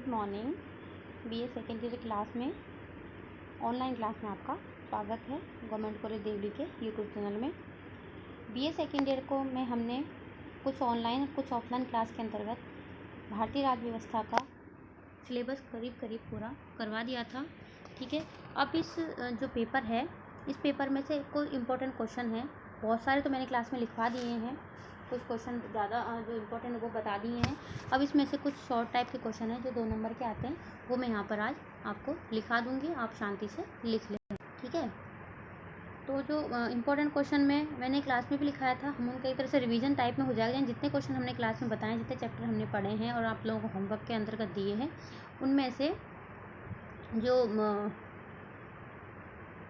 Good morning. BA second year class में online class में आपका स्वागत है गवर्नमेंट कॉलेज देवली के यूट्यूब चैनल में। बीए सेकेंड ईयर को में हमने कुछ ऑनलाइन कुछ ऑफलाइन क्लास के अंतर्गत भारतीय राज्य व्यवस्था का सिलेबस करीब पूरा करवा दिया था। ठीक है, अब इस जो पेपर है, इस पेपर में से कोई इम्पोर्टेंट क्वेश्चन है, बहुत सारे तो मैंने क्लास में लिखवा दिए हैं, कुछ क्वेश्चन ज़्यादा जो इम्पोर्टेंट है वो बता दिए हैं। अब इसमें से कुछ शॉर्ट टाइप के क्वेश्चन हैं जो 2 नंबर के आते हैं, वो मैं यहाँ पर आज आपको लिखा दूँगी, आप शांति से लिख लें। ठीक है, तो जो इम्पोर्टेंट क्वेश्चन मैंने क्लास में भी लिखाया था, हम उनका एक तरह से रिवीजन टाइप में हो जाएगा। यानी जितने क्वेश्चन हमने क्लास में बताए, जितने चैप्टर हमने पढ़े हैं और आप लोगों को होमवर्क के अंतर्गत दिए हैं, उनमें से जो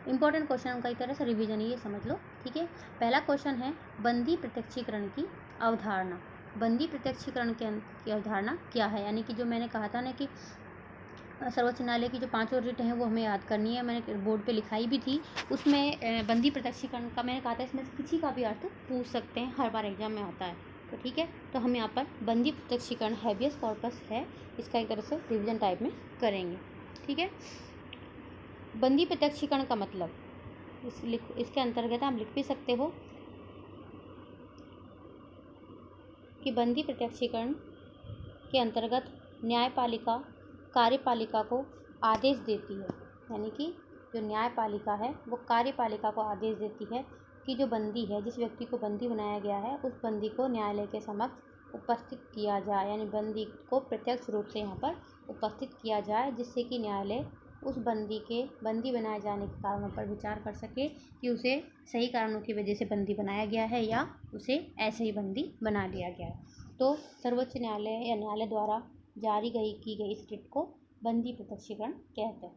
इम्पोर्टेंट क्वेश्चन उनका एक तरह से रिवीजन ही, ये समझ लो। ठीक है, पहला क्वेश्चन है बंदी प्रत्यक्षीकरण की अवधारणा। बंदी प्रत्यक्षीकरण की अवधारणा क्या है? यानी कि जो मैंने कहा था ना कि सर्वोच्च न्यायालय की जो 5 रिट हैं वो हमें याद करनी है, मैंने बोर्ड पे लिखाई भी थी। उसमें बंदी प्रत्यक्षीकरण का मैंने कहा था इसमें से किसी का भी अर्थ पूछ सकते हैं, हर बार एग्जाम में आता है। तो ठीक है, तो हम यहाँ पर बंदी प्रत्यक्षीकरण हैबियस कॉर्पस है, इसका एक तरह से रिविजन टाइप में करेंगे। ठीक है, बंदी प्रत्यक्षीकरण का मतलब इसके अंतर्गत आप लिख भी सकते हो कि बंदी प्रत्यक्षीकरण के अंतर्गत न्यायपालिका कार्यपालिका को आदेश देती है। यानी कि जो न्यायपालिका है वो कार्यपालिका को आदेश देती है कि जो बंदी है, जिस व्यक्ति को बंदी बनाया गया है, उस बंदी को न्यायालय के समक्ष उपस्थित किया जाए। यानी बंदी को प्रत्यक्ष रूप से यहाँ पर उपस्थित किया जाए, जिससे कि न्यायालय उस बंदी बनाए जाने के कारणों पर विचार कर सके कि उसे सही कारणों की वजह से बंदी बनाया गया है या उसे ऐसे ही बंदी बना लिया गया है। तो सर्वोच्च न्यायालय या न्यायालय द्वारा की गई इस रिट को बंदी प्रत्यक्षीकरण कहते हैं।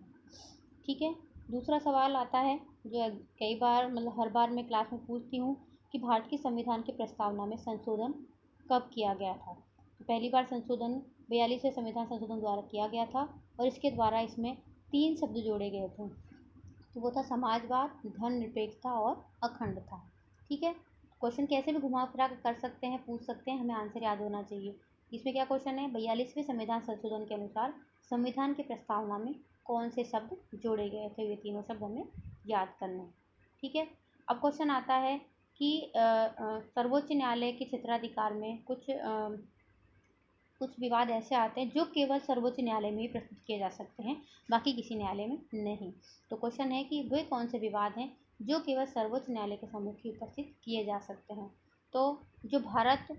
ठीक है, दूसरा सवाल आता है जो कई बार मतलब हर बार मैं क्लास में पूछती हूँ कि भारत के संविधान की प्रस्तावना में संशोधन कब किया गया था? तो पहली बार संशोधन 42वें संविधान संशोधन द्वारा किया गया था और इसके द्वारा इसमें 3 शब्द जोड़े गए थे। तो वो था समाजवाद, धर्मनिरपेक्षता और अखंडता। ठीक है, क्वेश्चन कैसे भी घुमा फिरा कर सकते हैं, पूछ सकते हैं, हमें आंसर याद होना चाहिए। इसमें क्या क्वेश्चन है, 42वें संविधान संशोधन के अनुसार संविधान की प्रस्तावना में कौन से शब्द जोड़े गए थे? ये तीनों शब्द हमें याद करने हैं। ठीक है, अब क्वेश्चन आता है कि सर्वोच्च न्यायालय के क्षेत्राधिकार में कुछ विवाद ऐसे आते हैं जो केवल सर्वोच्च न्यायालय में ही प्रस्तुत किए जा सकते हैं, बाकी किसी न्यायालय में नहीं। तो क्वेश्चन है कि वे कौन से विवाद हैं जो केवल सर्वोच्च न्यायालय के सम्मुख ही उपस्थित किए जा सकते हैं? तो जो भारत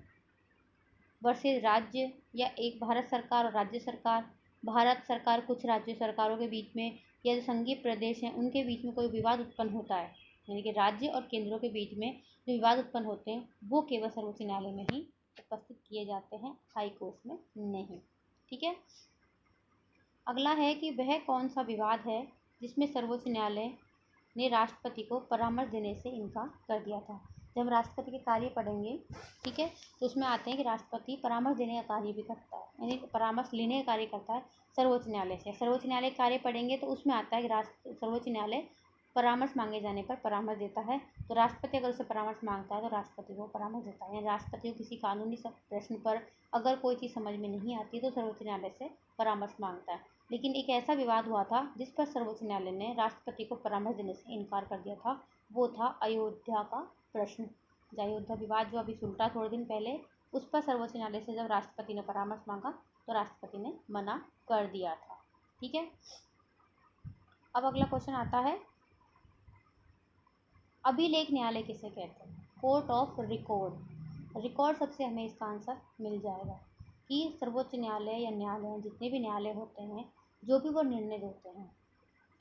वर्सेस राज्य या एक भारत सरकार और राज्य सरकार, भारत सरकार कुछ राज्य सरकारों के बीच में, या जो संघीय प्रदेश हैं उनके बीच में कोई विवाद उत्पन्न होता है, यानी कि राज्य और केंद्रों के बीच में जो विवाद उत्पन्न होते हैं वो केवल सर्वोच्च न्यायालय में ही उपस्थित किए जाते हैं, हाई कोर्ट में नहीं। ठीक है, अगला है कि वह कौन सा विवाद है जिसमें सर्वोच्च न्यायालय ने राष्ट्रपति को परामर्श देने से इनकार कर दिया था? जब हम राष्ट्रपति के कार्य पढ़ेंगे, ठीक है, तो उसमें आते हैं कि राष्ट्रपति परामर्श देने का कार्य भी करता है, यानी परामर्श लेने का कार्य करता है सर्वोच्च न्यायालय से। सर्वोच्च न्यायालय कार्य पढ़ेंगे तो उसमें आता है कि सर्वोच्च न्यायालय परामर्श मांगे जाने पर परामर्श देता है। तो राष्ट्रपति अगर उसे परामर्श मांगता है तो राष्ट्रपति को परामर्श देता है। यानी राष्ट्रपति को किसी कानूनी प्रश्न पर अगर कोई चीज़ समझ में नहीं आती तो सर्वोच्च न्यायालय से परामर्श मांगता है। लेकिन एक ऐसा विवाद हुआ था जिस पर सर्वोच्च न्यायालय ने राष्ट्रपति को परामर्श देने से इनकार कर दिया था, वो था अयोध्या का प्रश्न। अयोध्या विवाद जो अभी सुलटा थोड़े दिन पहले, उस पर सर्वोच्च न्यायालय से जब राष्ट्रपति ने परामर्श मांगा तो राष्ट्रपति ने मना कर दिया था। ठीक है, अब अगला क्वेश्चन आता है, अभिलेख न्यायालय किसे कहते हैं? Court of record. रिकॉर्ड सबसे हमें इसका आंसर मिल जाएगा कि सर्वोच्च न्यायालय या न्यायालय, जितने भी न्यायालय होते हैं, जो भी वो निर्णय देते हैं,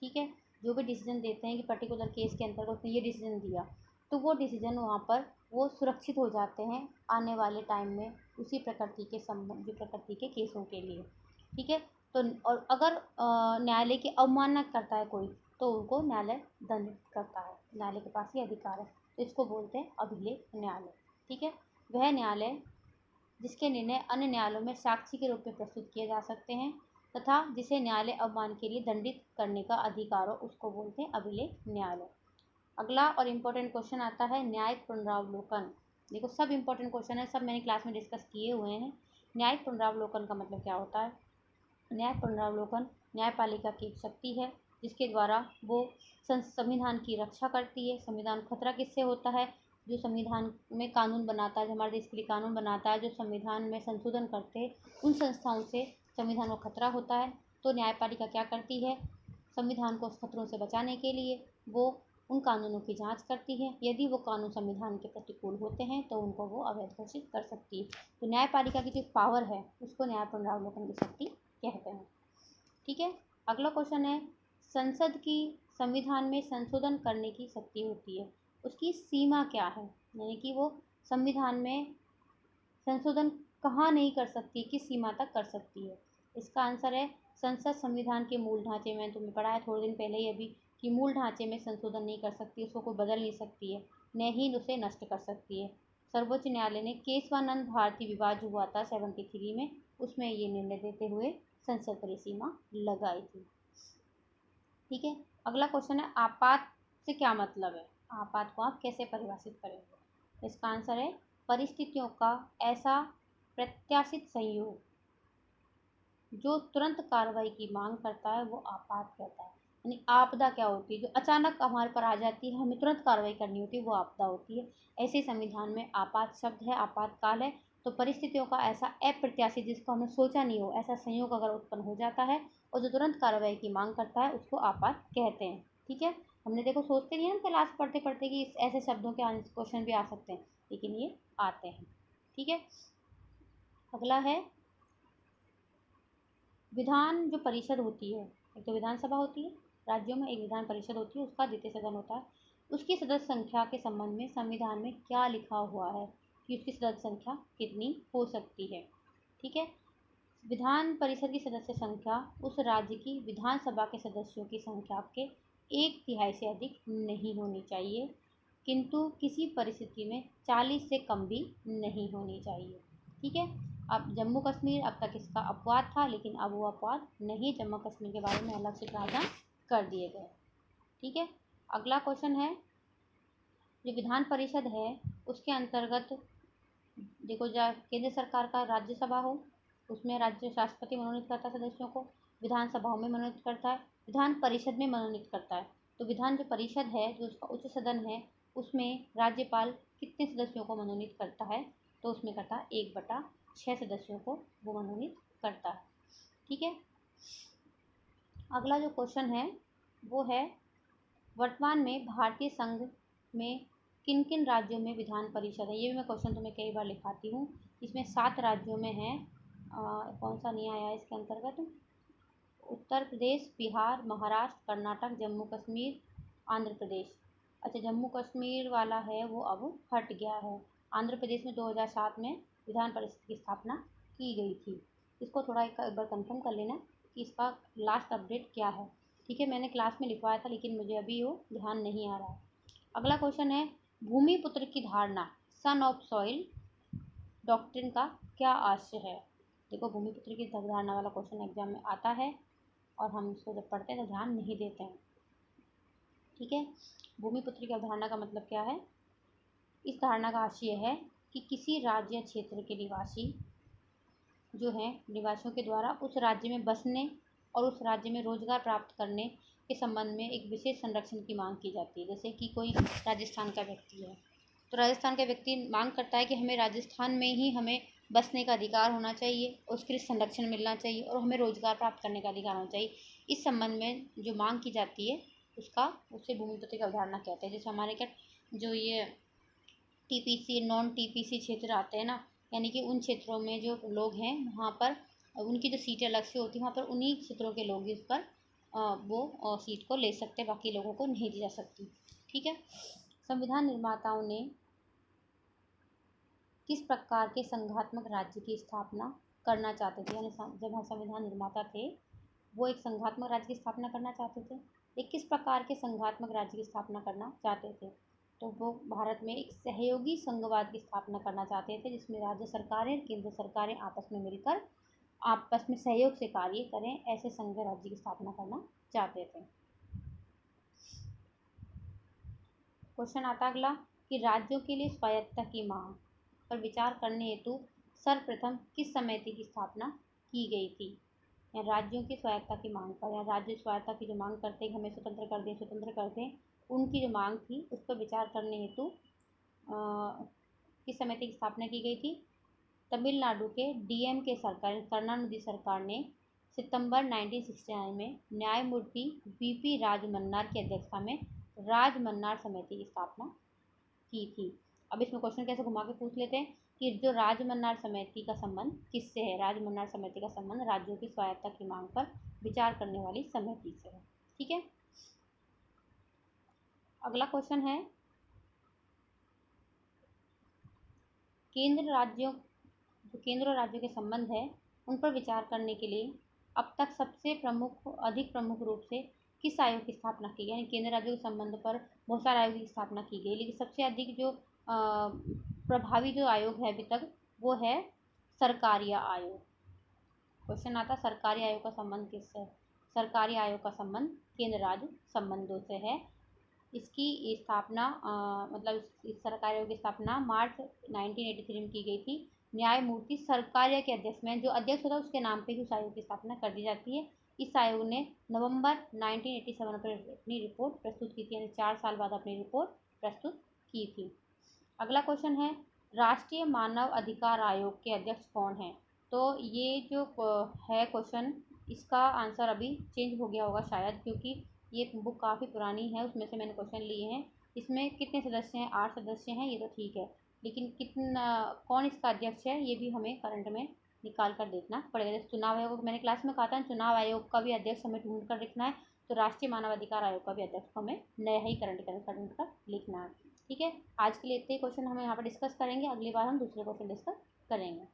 ठीक है, जो भी डिसीजन देते हैं कि पर्टिकुलर केस के अंतर्गत उसने ये डिसीजन दिया, तो वो डिसीजन वहाँ पर वो सुरक्षित हो जाते हैं आने वाले टाइम में उसी प्रकृति के केसों के लिए। ठीक है, तो और अगर न्यायालय की अवमानना करता है कोई, तो उनको न्यायालय दंडित करता है, न्यायालय के पास ही अधिकार है, तो इसको बोलते हैं अभिलेख न्यायालय। ठीक है, वह न्यायालय जिसके निर्णय अन्य न्यायालयों में साक्षी के रूप में प्रस्तुत किए जा सकते हैं तथा जिसे न्यायालय अवमान के लिए दंडित करने का अधिकार हो, उसको बोलते हैं अभिलेख न्यायालय। अगला और इम्पोर्टेंट क्वेश्चन आता है न्यायिक पुनरावलोकन। देखो, सब इम्पोर्टेंट क्वेश्चन है, सब मैंने क्लास में डिस्कस किए हुए हैं। न्यायिक पुनरावलोकन का मतलब क्या होता है? न्याय पुनरावलोकन न्यायपालिका की एक शक्ति है जिसके द्वारा वो संविधान की रक्षा करती है। संविधान खतरा किससे होता है? जो संविधान में कानून बनाता है, जो हमारे देश के लिए कानून बनाता है, जो संविधान में संशोधन करते हैं, उन संस्थाओं से संविधान को खतरा होता है। तो न्यायपालिका क्या करती है? संविधान को उस खतरों से बचाने के लिए वो उन कानूनों की जांच करती है। यदि वो कानून संविधान के प्रतिकूल होते हैं तो उनको वो अवैध घोषित कर सकती है। तो न्यायपालिका की जो पावर है उसको न्याय पुनरावलोकन की शक्ति कहते हैं। ठीक है, अगला क्वेश्चन है, संसद की संविधान में संशोधन करने की शक्ति होती है, उसकी सीमा क्या है? यानी कि वो संविधान में संशोधन कहाँ नहीं कर सकती, किस सीमा तक कर सकती है? इसका आंसर है संसद संविधान के मूल ढांचे में, तुम्हें पढ़ाया थोड़े दिन पहले ही अभी, कि मूल ढांचे में संशोधन नहीं कर सकती, उसको कोई बदल नहीं सकती है, न ही उसे नष्ट कर सकती है। सर्वोच्च न्यायालय ने केशवानंद भारती विवाद जो हुआ था 73 में, उसमें ये निर्णय देते हुए संसद पर सीमा लगाई थी। ठीक है, अगला क्वेश्चन है, आपात से क्या मतलब है? आपात को आप कैसे परिभाषित करेंगे? इसका आंसर है परिस्थितियों का ऐसा प्रत्याशित संयोग जो तुरंत कार्रवाई की मांग करता है, वो आपात कहता है। यानी आपदा क्या होती है? जो अचानक हमारे पर आ जाती है, हमें तुरंत कार्रवाई करनी होती है, वो आपदा होती है। ऐसे संविधान में आपात शब्द है, आपातकाल है। तो परिस्थितियों का ऐसा अप्रत्याशित, जिसको हमने सोचा नहीं हो, ऐसा संयोग अगर उत्पन्न हो जाता है और जो तुरंत कार्रवाई की मांग करता है, उसको आपात कहते हैं। ठीक है, हमने देखो सोचते नहीं है हम क्लास पढ़ते पढ़ते कि ऐसे शब्दों के क्वेश्चन भी आ सकते हैं, लेकिन ये आते हैं। ठीक है, अगला है, विधान जो परिषद होती है, एक तो विधानसभा होती है राज्यों में, एक विधान परिषद होती है, उसका द्वितीय सदन होता है। उसकी सदस्य संख्या के संबंध में संविधान में क्या लिखा हुआ है कि उसकी सदस्य संख्या कितनी हो सकती है? ठीक है, विधान परिषद की सदस्य संख्या उस राज्य की विधानसभा के सदस्यों की संख्या के 1/3 से अधिक नहीं होनी चाहिए, किंतु किसी परिस्थिति में 40 से कम भी नहीं होनी चाहिए। ठीक है, अब जम्मू कश्मीर अब तक इसका अपवाद था, लेकिन अब वो अपवाद नहीं, जम्मू कश्मीर के बारे में अलग से प्रावधान कर दिए गए। ठीक है, अगला क्वेश्चन है, जो विधान परिषद है उसके अंतर्गत देखो, केंद्र सरकार का राज्यसभा हो, उसमें राज्य राष्ट्रपति मनोनीत करता है सदस्यों को, विधानसभाओं में मनोनीत करता है, विधान परिषद में मनोनीत करता है। तो विधान जो परिषद है, जो उसका उच्च सदन है, उसमें राज्यपाल कितने सदस्यों को मनोनीत करता है? तो उसमें करता है 1/6 सदस्यों को वो मनोनीत करता है। ठीक है, अगला जो क्वेश्चन है वो है, वर्तमान में भारतीय संघ में किन किन राज्यों में विधान परिषद है? ये भी मैं क्वेश्चन तुम्हें कई बार लिखाती हूँ। इसमें 7 राज्यों में है। कौन सा नहीं आया इसके अंतर्गत? उत्तर प्रदेश, बिहार, महाराष्ट्र, कर्नाटक, जम्मू कश्मीर, आंध्र प्रदेश। अच्छा, जम्मू कश्मीर वाला है वो अब हट गया है। आंध्र प्रदेश में 2007 में विधान परिषद की स्थापना की गई थी। इसको थोड़ा एक बार कंफर्म कर लेना कि इसका लास्ट अपडेट क्या है। ठीक है, मैंने क्लास में लिखवाया था, लेकिन मुझे अभी वो ध्यान नहीं आ रहा है। अगला क्वेश्चन है, भूमिपुत्र की धारणा सन ऑफ सॉइल डॉक्ट्रिन का क्या आशय है? देखो, भूमिपुत्र की धारणा वाला क्वेश्चन एग्जाम में आता है और हम इसको जब पढ़ते हैं तो ध्यान नहीं देते हैं। ठीक है, भूमिपुत्र की अवधारणा का मतलब क्या है? इस धारणा का आशय है कि किसी राज्य या क्षेत्र के निवासी जो हैं, निवासियों के द्वारा उस राज्य में बसने और उस राज्य में रोजगार प्राप्त करने के संबंध में एक विशेष संरक्षण की मांग की जाती है। जैसे कि कोई राजस्थान का व्यक्ति है, तो राजस्थान का व्यक्ति मांग करता है कि हमें राजस्थान में ही हमें बसने का अधिकार होना चाहिए, उसके लिए संरक्षण मिलना चाहिए और हमें रोजगार प्राप्त करने का अधिकार होना चाहिए। इस संबंध में जो मांग की जाती है उससे भूमिपुत्र की अवधारणा कहते हैं। जैसे हमारे क्या जो ये टीपीसी, नॉन टीपीसी क्षेत्र आते हैं ना, यानी कि उन क्षेत्रों में जो लोग हैं वहाँ पर उनकी जो सीटें अलग से होती हैं, वहाँ पर उन्हीं क्षेत्रों के लोग इस पर वो सीट को ले सकते हैं, बाकी लोगों को नहीं दी जा सकती। ठीक है, संविधान निर्माताओं ने किस प्रकार के संघात्मक राज्य की स्थापना करना चाहते थे? यानी जब संविधान निर्माता थे वो एक संघात्मक राज्य की स्थापना करना चाहते थे। एक किस प्रकार के संघात्मक राज्य की स्थापना करना चाहते थे? तो वो भारत में एक सहयोगी संघवाद की स्थापना करना चाहते थे, जिसमें राज्य सरकारें, केंद्र सरकारें आपस में मिलकर आपस में सहयोग से कार्य करें, ऐसे संघ राज्य की स्थापना करना चाहते थे। क्वेश्चन आता अगला कि राज्यों के लिए स्वायत्तता की मांग पर विचार करने हेतु सर्वप्रथम किस समिति की स्थापना की गई थी? या राज्यों की स्वायत्ता की मांग पर, या राज्य स्वायत्ता की जो मांग करते हैं हमें स्वतंत्र कर दें, उनकी जो मांग थी उस पर विचार करने हेतु किस समिति की स्थापना की गई थी? तमिलनाडु के डीएमके सरकार, करुणानिधि सरकार ने सितंबर 1969 में न्यायमूर्ति वीपी राजमन्नार की अध्यक्षता में राजमन्नार समिति की स्थापना की थी। अब इसमें क्वेश्चन कैसे घुमा के पूछ लेते हैं कि जो राजमन्नार समिति का संबंध किससे है? राजमन्नार समिति का संबंध राज्यों की स्वायत्ता की मांग पर विचार करने वाली समिति से है। ठीक है, अगला क्वेश्चन है केंद्र और राज्यों के संबंध है उन पर विचार करने के लिए अब तक सबसे अधिक प्रमुख रूप से किस आयोग की स्थापना की गई? यानी केंद्र राज्यों के संबंध पर बहुत सारे आयोग की स्थापना की गई, लेकिन सबसे अधिक जो प्रभावी जो आयोग है अभी तक वो है सरकारिय आयोग। क्वेश्चन आता सरकारी आयोग का संबंध किससे है? सरकारी आयोग का संबंध केंद्र राज्य संबंधों से है। इसकी स्थापना इस सरकारी आयोग की स्थापना मार्च 1983 में की गई थी। न्यायमूर्ति सरकारिया के अध्यक्ष में, जो अध्यक्ष होता है उसके नाम पे ही उस आयोग की स्थापना कर दी जाती है। इस आयोग ने नवंबर 1987 पर अपनी रिपोर्ट प्रस्तुत की थी, यानी 4 साल बाद अपनी रिपोर्ट प्रस्तुत की थी। अगला क्वेश्चन है राष्ट्रीय मानव अधिकार आयोग के अध्यक्ष कौन है? तो ये जो है क्वेश्चन, इसका आंसर अभी चेंज हो गया होगा शायद, क्योंकि ये बुक काफ़ी पुरानी है, उसमें से मैंने क्वेश्चन लिए हैं। इसमें कितने सदस्य हैं? 8 सदस्य हैं, ये तो ठीक है, लेकिन कौन इसका अध्यक्ष है ये भी हमें करंट में निकाल कर देखना पड़ेगा। जैसे चुनाव आयोग, मैंने क्लास में कहा था चुनाव आयोग का भी अध्यक्ष हमें ढूंढ कर लिखना है, तो राष्ट्रीय मानव अधिकार आयोग का भी अध्यक्ष हमें नया ही करंट के अनुसार ढूंढ कर लिखना है। ठीक है, आज के लिए इतने क्वेश्चन हम यहाँ पर डिस्कस करेंगे, अगली बार हम दूसरे क्वेश्चन डिस्कस करेंगे।